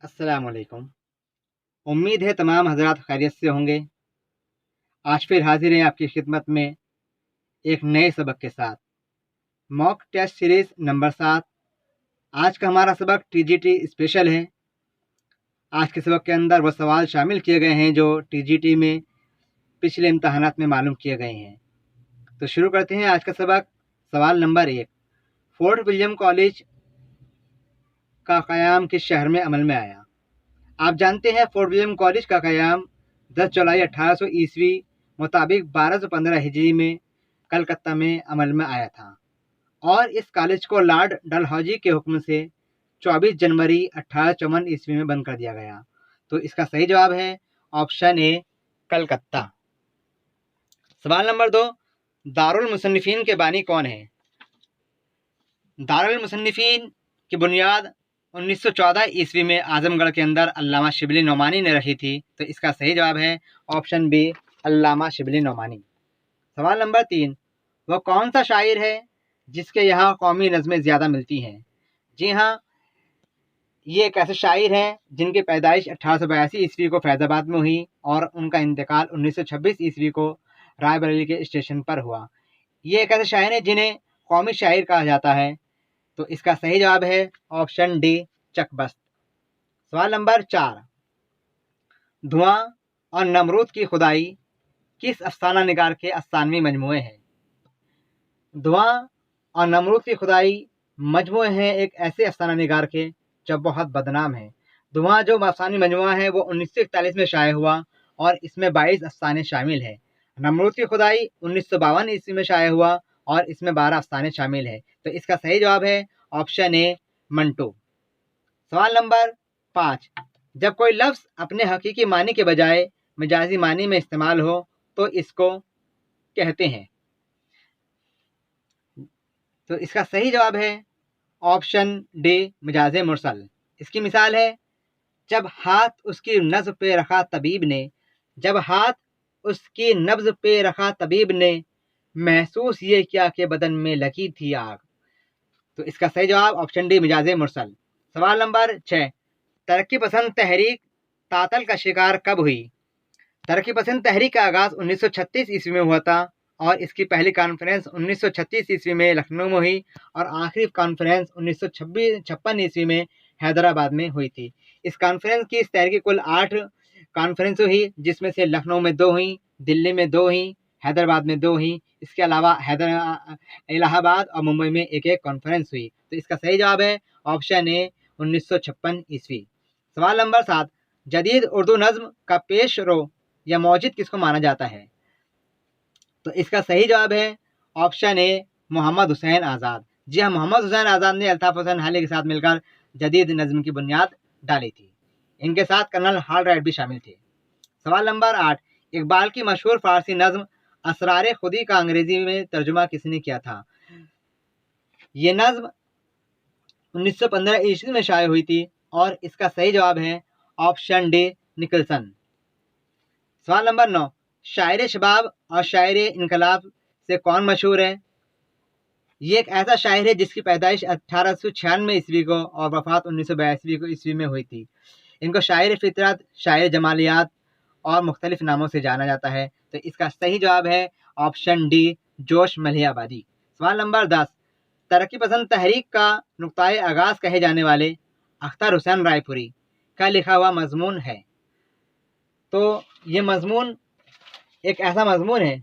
अस्सलाम वालेकुम। उम्मीद है तमाम हजरात खैरियत से होंगे। आज फिर हाजिर हैं आपकी खिदमत में एक नए सबक के साथ। Mock test series number 7। आज का हमारा सबक टीजीटी स्पेशल है। आज के सबक के अंदर वो सवाल शामिल किए गए हैं जो टीजीटी में पिछले इम्तहानात में मालूम किए गए हैं। तो शुरू करते हैं आज का सबक। सवाल नंबर 1, फोर्ट विलियम कॉलेज का क़याम किस शहर में अमल में आया? आप जानते हैं फोर्ट विलियम कॉलेज का क़याम 10 जुलाई 1800 ईस्वी मुताबिक 1215 हिजरी में कलकत्ता में अमल में आया था और इस कॉलेज को लॉर्ड डलहौजी के हुक्म से 24 जनवरी 1854 ईस्वी में बंद कर दिया गया। तो इसका सही जवाब है ऑप्शन ए, कलकत्ता। सवाल नंबर 2, दारुल मुसन्निफीन के बानी कौन है? दारुल मुसन्निफीन की बुनियाद 1914 ईस्वी में आजमगढ़ के अंदर अल्लामा शिबली नोमानी ने रखी थी। तो इसका सही जवाब है ऑप्शन बी, अल्लामा शिबली नोमानी। सवाल नंबर 3, वह कौन सा शायर है जिसके यहाँ कौमी नज़में ज़्यादा मिलती हैं? जी हाँ, ये एक ऐसे शायर हैं जिनकी पैदाइश 1882 ईस्वी को फैज़ाबाद में हुई और उनका इंतकाल 1926 ईस्वी को रायबरेली के स्टेशन पर हुआ। ये एक ऐसे शायर हैं जिन्हें कौमी शायर कहा जाता है। तो इसका सही जवाब है ऑप्शन डी, चकबस्त। सवाल नंबर 4, धुआं और नमरूद की खुदाई किस अफसाना निगार के अफसानवी मजमूए हैं? धुआं और नमरूद की खुदाई मजमूए हैं एक ऐसे अफसाना निगार के जो बहुत बदनाम है। धुआं जो अफसानी मजमुआ है वो 1941 में शाये हुआ और इसमें 22 अफसाने शामिल हैं। नमरूद की खुदाई 1952 ईस्वी में शाये हुआ और इसमें 12 अफसाने शामिल हैं। तो इसका सही जवाब है ऑप्शन ए, मंटू। सवाल नंबर 5, जब कोई लफ्ज़ अपने हकीकी मानी के बजाय मजाजी मानी में इस्तेमाल हो तो इसको कहते हैं? तो इसका सही जवाब है ऑप्शन डी, मजाज मुरसल। इसकी मिसाल है, जब हाथ उसकी नब्ज़ पे रखा तबीब ने, जब हाथ उसकी नब्ज़ पे रखा तबीब ने, महसूस ये किया कि बदन में लगी थी आग। तो इसका सही जवाब ऑप्शन डी, मिजाज मुरसल। सवाल नंबर 6, तरक्की पसंद तहरीक तातल का शिकार कब हुई? तरक्की पसंद तहरीक का आगाज़ 1936 ईस्वी में हुआ था और इसकी पहली कॉन्फ्रेंस 1936 ईस्वी में लखनऊ में हुई और आखिरी कॉन्फ्रेंस 1956 ईस्वी में हैदराबाद में हुई थी। इस कॉन्फ्रेंस की इस तहरीक की कुल 8 कॉन्फ्रेंस हुई, जिसमें से लखनऊ में 2 हुई, दिल्ली में 2 हुई, हैदराबाद में 2 हुई। इसके अलावा इलाहाबाद और मुंबई में एक एक कॉन्फ्रेंस हुई। तो इसका सही जवाब है ऑप्शन ए, 1956 ईस्वी। सवाल नंबर 7, जदीद उर्दू नज़्म का पेश रो या मौजिद किसको माना जाता है? तो इसका सही जवाब है ऑप्शन ए, मोहम्मद हुसैन आज़ाद। जी हाँ, मोहम्मद हुसैन आज़ाद ने अल्ताफ़ हुसैन हाली के साथ मिलकर जदीद नज़्म की बुनियाद डाली थी। इनके साथ कर्नल हॉलराइट भी शामिल थे। सवाल नंबर 8, इकबाल की मशहूर फ़ारसी नज़्म असरार खुदी का अंग्रेज़ी में तर्जुमा किसने किया था? ये नज़्म 1915 ईस्वी में शाये हुई थी और इसका सही जवाब है ऑप्शन डी, निकलसन। सवाल नंबर 9, शायर शबाब और शायर इनकलाब से कौन मशहूर है? ये एक ऐसा शायर है जिसकी पैदाइश 1896 ईस्वी को और वफ़ात 1982 ईस्वी में हुई थी। इनको शायर फितरत, शायर जमालियात और मुख्तलिफ नामों से जाना जाता है। तो इसका सही जवाब है ऑप्शन डी, जोश मलिहाबादी। सवाल नंबर 10, तरक्की पसंद तहरीक का नुक्ताए आगाज़ कहे जाने वाले अख्तर हुसैन रायपुरी का लिखा हुआ मजमून है? तो ये मजमून एक ऐसा मजमून है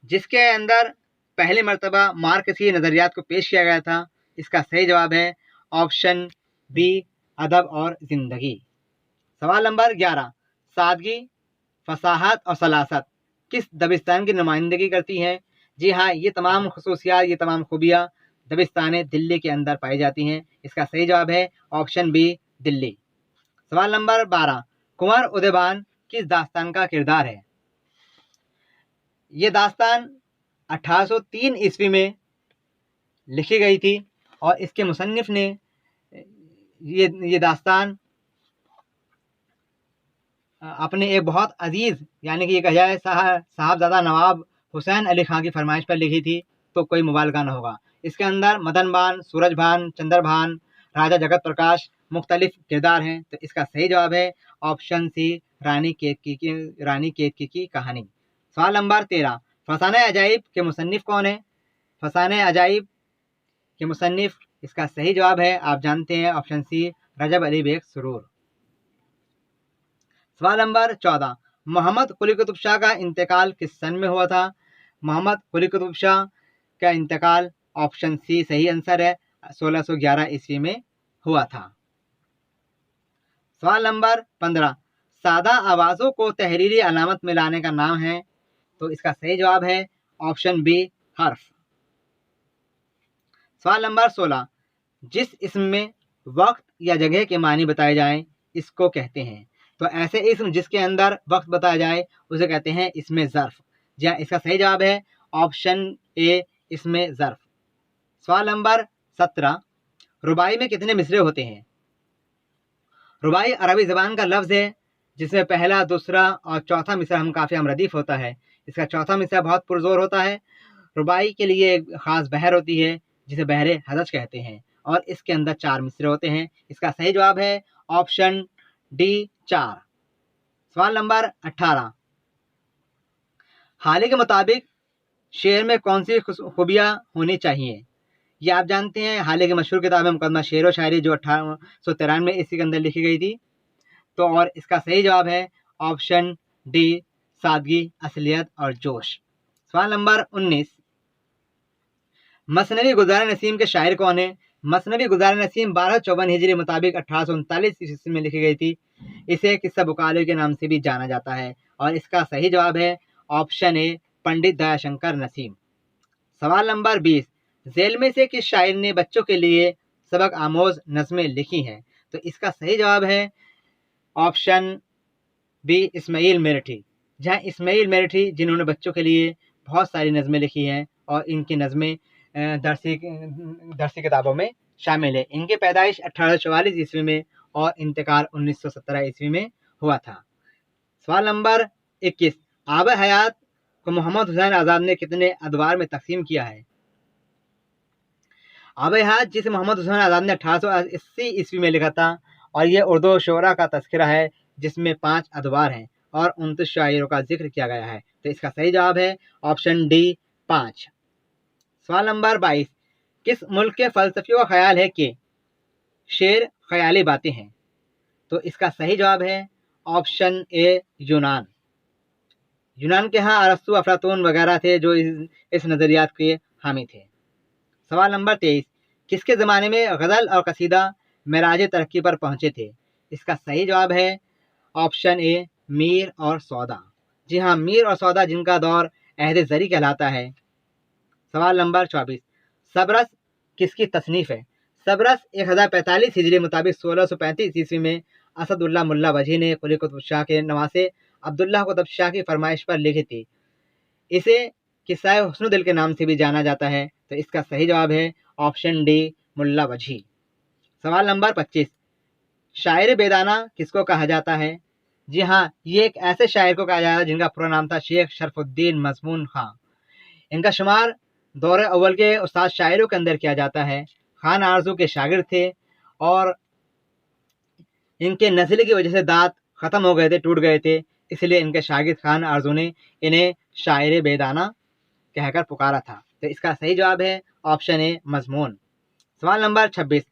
जिसके अंदर पहली मर्तबा मार्क्सी नज़रियात को पेश किया गया था। इसका सही जवाब है ऑप्शन बी, अदब और ज़िंदगी। सवाल नंबर 11, सादगी, फसाहत और सलासत किस दबिस्तान की नुमाइंदगी करती हैं? जी हाँ, ये तमाम खसूसियात, ये तमाम खूबियाँ दबिस्तान दिल्ली के अंदर पाई जाती हैं। इसका सही जवाब है ऑप्शन बी, दिल्ली। सवाल नंबर 12, कुंवर उदयबान किस दास्तान का किरदार है? ये दास्तान 1803 ईस्वी में लिखी गई थी और इसके मुसन्निफ ने ये दास्तान अपने एक बहुत अजीज़ यानी कि ये कहा जाए साहबजादा नवाब हुसैन अली खां की फरमाइश पर लिखी थी। तो कोई मुबालगा न होगा। इसके अंदर मदन भान, सूरज भान, चंद्र भान, राजा जगत प्रकाश मुख्तलिफ किरदार हैं। तो इसका सही जवाब है ऑप्शन सी रानी केतकी की कहानी। सवाल नंबर 13, फसाने अजाइब के मुसन्निफ कौन है? फसाने अजाइब के मुसन्निफ, इसका सही जवाब है आप जानते हैं ऑप्शन सी रजब अली बेग सुरूर। सवाल नंबर 14, मोहम्मद कुली कुतुब शाह का इंतकाल किस सन में हुआ था? मोहम्मद कुली कुतुब शाह का इंतकाल ऑप्शन सी सही आंसर है 1611 ईस्वी में हुआ था। सवाल नंबर 15, सादा आवाज़ों को तहरीरी अलामत में लाने का नाम है? तो इसका सही जवाब है ऑप्शन बी हर्फ। सवाल नंबर 16, जिस इसम में वक्त या जगह के मानी बताए जाएं इसको कहते हैं? तो ऐसे इसम जिसके अंदर वक्त बताया जाए उसे कहते हैं इसमें ज़र्फ। जी हाँ, इसका सही जवाब है ऑप्शन ए इसमें ज़र्फ। सवाल नंबर 17, रुबाई में कितने मिसरे होते हैं? रुबाई अरबी ज़बान का लफ्ज़ है जिसमें पहला, दूसरा और चौथा मिसरा हम काफ़ी रदीफ होता है। इसका चौथा मिसरा बहुत पुरजोर होता है। रुबाई के लिए एक ख़ास बहर होती है जिसे बहरे हजज कहते हैं और इसके अंदर 4 मिसरे होते हैं। इसका सही जवाब है ऑप्शन डी 4। सवाल नंबर 18, हाले के मुताबिक शेर में कौन सी खूबियाँ होनी चाहिए? ये आप जानते हैं हाले की मशहूर किताब है मुकदमा शेर व शायरी जो 1893 ईस्वी के अंदर लिखी गई थी। तो और इसका सही जवाब है ऑप्शन डी सादगी, असलियत और जोश। सवाल नंबर 19, मसनवी गुलजार नसीम के शायर कौन है? मसनवी गुलजार नसीम 1254 हिजरी मुताबिक 1839 ईस्वी में लिखी गई थी। इसे किस्सा बुकाले के नाम से भी जाना जाता है और इसका सही जवाब है ऑप्शन ए पंडित दयाशंकर नसीम। सवाल नंबर 20, झेल में से किस शायर ने बच्चों के लिए सबक आमोज नज़में लिखी हैं? तो इसका सही जवाब है ऑप्शन बी इस्माइल मेरठी। जहाँ इस्माइल मेरठी जिन्होंने बच्चों के लिए बहुत सारी नज़में लिखी हैं और इनकी नज़में दरसी किताबों में शामिल है। इनकी पैदाइश 1844 ईस्वी में और इंतकाल 1917 ईस्वी में हुआ था। सवाल नंबर 21, आब हयात को मोहम्मद हुसैन आज़ाद ने कितने अदवार में तकसीम किया है? आब हयात जिसे मोहम्मद हुसैन आज़ाद ने 1880 ईस्वी में लिखा था और यह उर्दू शोरा का तस्करा है जिसमें 5 अदवार हैं और 29 शायरों का जिक्र किया गया है। तो इसका सही जवाब है ऑप्शन डी 5। सवाल नंबर 22, किस मुल्क के फ़लसफ़ियों का ख्याल है कि शेर ख्याली बातें हैं? तो इसका सही जवाब है ऑप्शन ए यूनान। यूनान के यहाँ अरस्तु, अफलातून वगैरह थे जो इस नज़रियात के हामी थे। सवाल नंबर 23, किसके ज़माने में गज़ल और कसीदा मेराज तरक्की पर पहुँचे थे? इसका सही जवाब है ऑप्शन ए मीर और सौदा। जी हाँ, मीर और सौदा जिनका दौर अहद ज़री कहलाता है। सवाल नंबर 24, सबरस किसकी तसनीफ़ है? सबरस 1045 हिजरी मुताबिक 1635 ईस्वी में असदुल्ला मुल्ला वजी ने कुली कुतुब शाह के नवासे अब्दुल्लाह कुतुब शाह की फरमाइश पर लिखी थी। इसे किस्सा हुस्न दिल के नाम से भी जाना जाता है। तो इसका सही जवाब है ऑप्शन डी मुल्ला वजी। सवाल नंबर 25, शायर बेदाना किसको कहा जाता है? जी हाँ, ये एक ऐसे शायर को कहा जाता है जिनका पूरा नाम था शेख शरफुद्दीन मजमून खां। इनका शुमार दौरे अव्वल के उस्ताद शायरों के अंदर किया जाता है। खान आरजू के शागिर्द थे और इनके नस्ल की वजह से दांत ख़त्म हो गए थे, टूट गए थे, इसलिए इनके शागिर्द खान आरजू ने इन्हें शायर बेदाना कहकर पुकारा था। तो इसका सही जवाब है ऑप्शन ए मजमून। सवाल नंबर 26,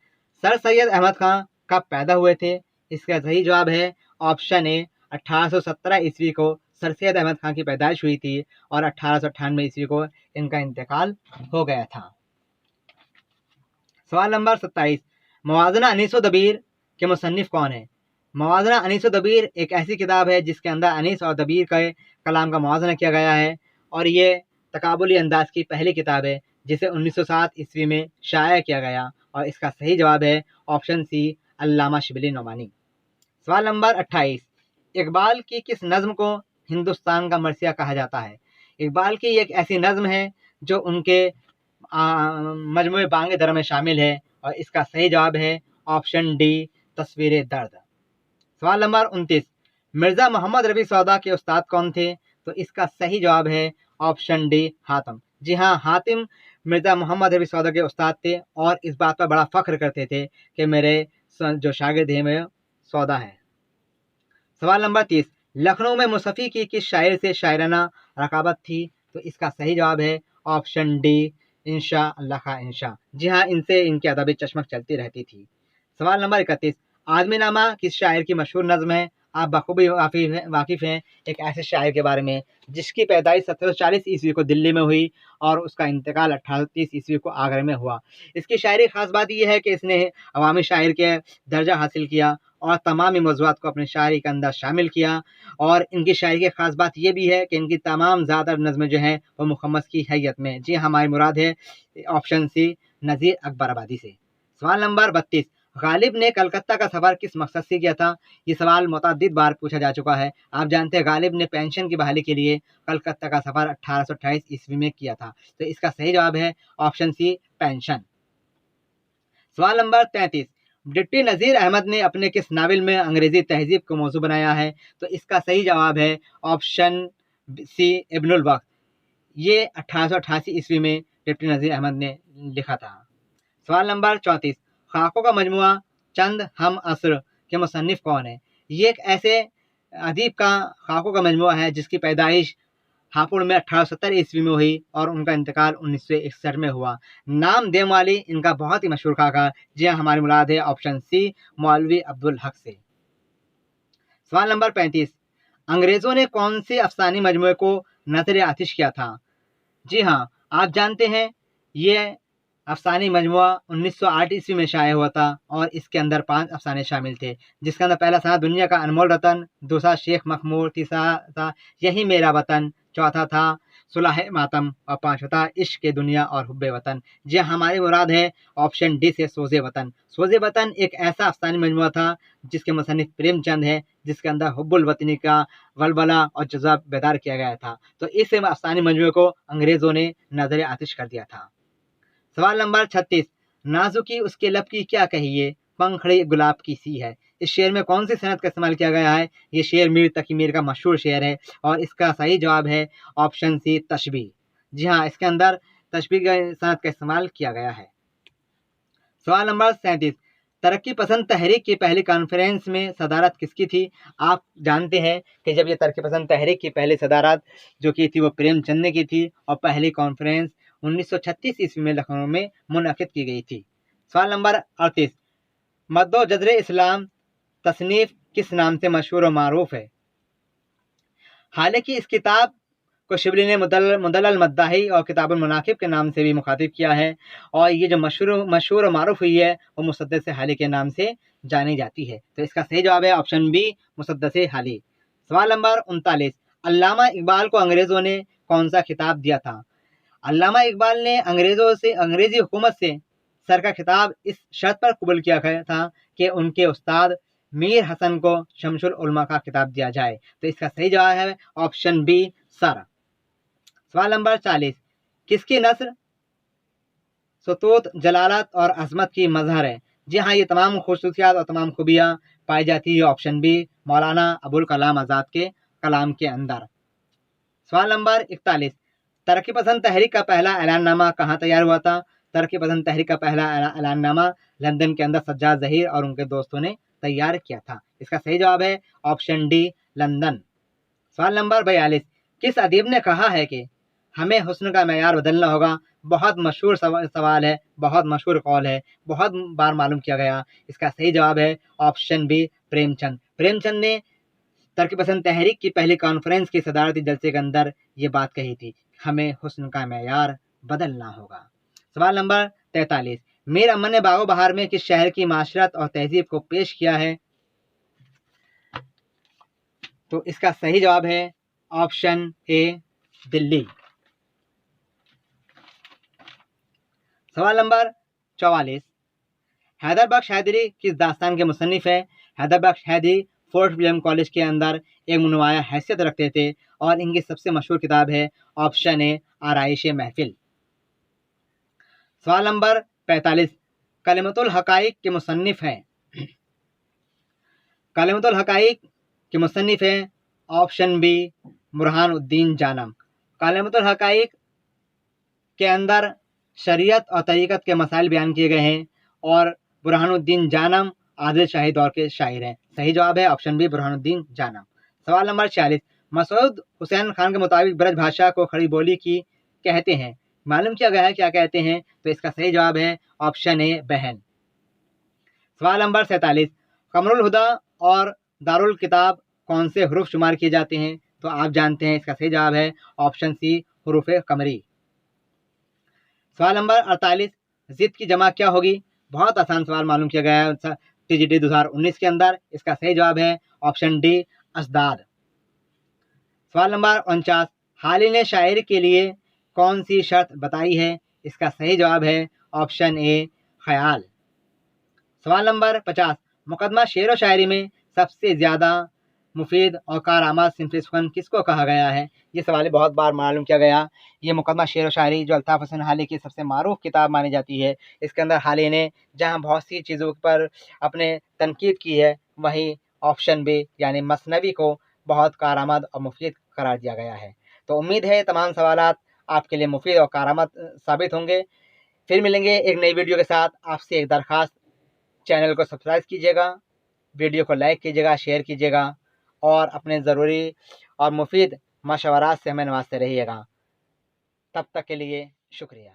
सर सैयद अहमद खां कब पैदा हुए थे? इसका सही जवाब है ऑप्शन ए 1817 ईस्वी को सर सैयद अहमद खां की पैदाइश हुई थी और 1898 ईस्वी को इनका इंतकाल हो गया था। सवाल नंबर 27, मवाज़ना अनीस व दबीर के मुसन्निफ कौन है? मवाज़ना अनीस व दबीर एक ऐसी किताब है जिसके अंदर अनीस और दबीर के कलाम का मवाज़ना किया गया है और ये तकाबुली अंदाज की पहली किताब है जिसे 1907 ईस्वी में शाया किया गया और इसका सही जवाब है ऑप्शन सी अल्लामा शिबली नोमानी। सवाल नंबर 28, इकबाल की किस नज़्म को हिंदुस्तान का मरसिया कहा जाता है? इकबाल की एक ऐसी नज़्म है जो उनके मजमूए बांगे दर में शामिल है और इसका सही जवाब है ऑप्शन डी तस्वीर दर्द। सवाल नंबर 29, मिर्ज़ा मोहम्मद रफ़ी सौदा के उस्ताद कौन थे? तो इसका सही जवाब है ऑप्शन डी हातिम। जी हाँ, हातिम مرزا محمد رفیع سودا کے استاد تھے اور اس بات پر بڑا فخر کرتے تھے کہ میرے جو شاگرد ہیں وہ سودا ہیں۔ سوال نمبر 30، لکھنؤ میں مصطفی کی کس شاعر سے شاعرانہ رقابت تھی؟ تو اس کا صحیح جواب ہے آپشن ڈی، انشاء اللہ خان انشاء۔ جی ہاں، ان سے ان کی ادبی چشمک چلتی رہتی تھی۔ سوال نمبر 31، آدمی نامہ کس شاعر کی مشہور نظم ہے؟ آپ بخوبی واقف ہیں ایک ایسے شاعر کے بارے میں جس کی پیدائش 1740 کو دلی میں ہوئی اور اس کا انتقال 1830 کو آگرہ میں ہوا۔ اس کی شاعری خاص بات یہ ہے کہ اس نے عوامی شاعر کے درجہ حاصل کیا اور تمام موضوعات کو اپنی شاعری کے اندر شامل کیا، اور ان کی شاعری کی خاص بات یہ بھی ہے کہ ان کی تمام زیادہ نظمیں جو ہیں وہ مخمس کی حیت میں۔ جی ہماری مراد ہے آپشن سی، نذیر اکبر آبادی سے۔ سوال نمبر 32، غالب نے کلکتہ کا سفر کس مقصد سے کیا تھا؟ یہ سوال متعدد بار پوچھا جا چکا ہے۔ آپ جانتے ہیں غالب نے پینشن کی بحالی کے لیے کلکتہ کا سفر 1828 میں کیا تھا، تو اس کا صحیح جواب ہے آپشن سی، پینشن۔ سوال نمبر 33، ڈپٹی نذیر احمد نے اپنے کس ناول میں انگریزی تہذیب کو موضوع بنایا ہے؟ تو اس کا صحیح جواب ہے آپشن سی، ابن الوقت۔ یہ 1888 میں ڈپٹی نذیر احمد نے لکھا تھا۔ سوال نمبر 34، خاکوں کا مجموعہ چند ہم عصر کے مصنف کون ہے؟ یہ ایک ایسے ادیب کا خاکوں کا مجموعہ ہے جس کی پیدائش ہاپوڑ میں 1870 میں ہوئی اور ان کا انتقال 1961 میں ہوا۔ نام دیم والی ان کا بہت ہی مشہور خاکہ، جی ہاں ہماری مراد ہے آپشن سی، مولوی عبدالحق سے۔ سوال نمبر 35، انگریزوں نے کون سے افسانوی مجموعے کو نظر آتش کیا تھا؟ جی ہاں، آپ جانتے ہیں یہ افسانوی مجموعہ 1908 میں شائع ہوا تھا اور اس کے اندر 5 افسانے شامل تھے، جس کے اندر پہلا تھا دنیا کا انمول رتن، دوسرا شیخ مخمور، تیسرا تھا یہی میرا وطن، چوتھا تھا صلح ماتم اور پانچواں تھا عشق دنیا اور حب وطن۔ جی ہماری مراد ہے آپشن ڈی سے، سوز وطن۔ سوز وطن ایک ایسا افسانوی مجموعہ تھا جس کے مصنف پریم چند ہے، جس کے اندر حب الوطنی کا ولولہ اور جذبہ بیدار کیا گیا تھا، تو اس افسانوی مجموعے کو انگریزوں نے نظر آتش کر دیا تھا۔ سوال نمبر 36، نازکی اس کے لب کی کیا کہیے، پنکھڑی گلاب کی سی ہے؟ اس شعر میں کون سی صنعت کا استعمال کیا گیا ہے؟ یہ شعر میر تقی میر کا مشہور شعر ہے اور اس کا صحیح جواب ہے آپشن سی، تشبیہ۔ جی ہاں، اس کے اندر تشبیہ کا صنعت کا استعمال کیا گیا ہے۔ سوال نمبر 37، ترقی پسند تحریک کی پہلی کانفرنس میں صدارت کس کی تھی؟ آپ جانتے ہیں کہ جب یہ ترقی پسند تحریک کی پہلی صدارت جو کی تھی وہ پریم چند نے کی تھی اور پہلی کانفرنس 1936 میں لکھنؤ میں منعقد کی گئی تھی۔ سوال نمبر 38، مد و جزر اسلام تصنیف کس نام سے مشہور و معروف ہے؟ حالانکہ اس کتاب کو شبلی نے مدلل مداحی اور کتاب المناقب کے نام سے بھی مخاطب کیا ہے، اور یہ جو مشہور و معروف ہوئی ہے وہ مسدس حالی کے نام سے جانی جاتی ہے، تو اس کا صحیح جواب ہے آپشن بی، مسدس حالی۔ سوال نمبر 39، علامہ اقبال کو انگریزوں نے کون سا خطاب دیا تھا؟ علامہ اقبال نے انگریزی حکومت سے سر کا خطاب اس شرط پر قبول کیا گیا تھا کہ ان کے استاد میر حسن کو شمس العلماء کا خطاب دیا جائے، تو اس کا صحیح جواب ہے آپشن بی، سر۔ سوال نمبر 40، کس کی نثر سطوط جلالت اور عظمت کی مظہر ہے؟ جی ہاں، یہ تمام خصوصیات اور تمام خوبیاں پائی جاتی ہے آپشن بی، مولانا ابوالکلام آزاد کے کلام کے اندر۔ سوال نمبر 41، ترقی پسند تحریک کا پہلا اعلان نامہ کہاں تیار ہوا تھا؟ ترقی پسند تحریک کا پہلا اعلان نامہ لندن کے اندر سجاد ظہیر اور ان کے دوستوں نے تیار کیا تھا، اس کا صحیح جواب ہے آپشن ڈی، لندن۔ سوال نمبر 42، کس ادیب نے کہا ہے کہ ہمیں حسن کا معیار بدلنا ہوگا؟ بہت مشہور سوال ہے، بہت مشہور قول ہے، بہت بار معلوم کیا گیا، اس کا صحیح جواب ہے آپشن بی، پریم چند۔ پریم چند نے ترقی پسند تحریک کی پہلی کانفرنس کی صدارتی جلسے کے اندر یہ بات کہی تھی، ہمیں حسن کا معیار بدلنا ہوگا۔ سوال نمبر 43، میر امن نے باغ و بہار میں کس شہر کی معاشرت اور تہذیب کو پیش کیا ہے؟ تو اس کا صحیح جواب ہے آپشن اے، دلی۔ سوال نمبر 44، حیدر بخش حیدری کس داستان کے مصنف ہیں؟ حیدر بخش حیدری فورٹ ولیم کالج کے اندر ایک نمایاں حیثیت رکھتے تھے اور ان کی سب سے مشہور کتاب ہے آپشن اے، آرائش محفل۔ سوال نمبر 45، کلمۃ الحقائق کے مصنف ہیں؟ کلمۃ الحقائق کے مصنف ہیں آپشن بی، برہان الدین جانم۔ کلمۃ الحقائق کے اندر शरीयत और तरीक़त के मसाइल बयान किए गए हैं और बुरहानुद्दीन जानम आदिल शाही दौर के शायर हैं। सही जवाब है ऑप्शन बी बुरहानुद्दीन जानम। सवाल नंबर 46, मसूद हुसैन खान के मुताबिक ब्रज भाषा को खड़ी बोली की कहते हैं, मालूम किया गया है क्या कहते हैं? तो इसका सही जवाब है ऑप्शन ए बहन। सवाल नंबर 47, कमरुल हुदा और दारुल किताब कौन से हरूफ शुमार किए जाते हैं? तो आप जानते हैं इसका सही जवाब है ऑप्शन सी हरूफ कमरी। सवाल नंबर 48, जिद की जमा क्या होगी? बहुत आसान सवाल मालूम किया गया है TGT 2019 के अंदर। इसका सही जवाब है ऑप्शन डी अजदाद। सवाल नंबर 49, हाली ने शायरी के लिए कौन सी शर्त बताई है? इसका सही जवाब है ऑप्शन ए ख्याल। सवाल नंबर 50, मुकदमा शेर व शायरी में सबसे ज़्यादा मुफीद और कारआमद सिंफ़ सुख़न किसको कहा गया है? ये सवाल बहुत बार मालूम किया गया। ये मुकदमा शेर व शायरी जो अल्ताफ़ हुसैन हाली की सबसे मारूफ किताब मानी जाती है, इसके अंदर हाली ने जहाँ बहुत सी चीज़ों पर अपने तनकीद की है, वहीं ऑप्शन बी यानी मसनवी को बहुत कारआमद और मुफीद करार दिया गया है। तो उम्मीद है तमाम सवालात आपके लिए मुफीद और कारआमद साबित होंगे। फिर मिलेंगे एक नई वीडियो के साथ। आपसे एक दरख्वास्त, चैनल को सब्सक्राइब कीजिएगा, वीडियो को लाइक कीजिएगा, शेयर कीजिएगा और अपने ज़रूरी और मुफीद मशवरात से हमें नवाजते रहिएगा। तब तक के लिए शुक्रिया।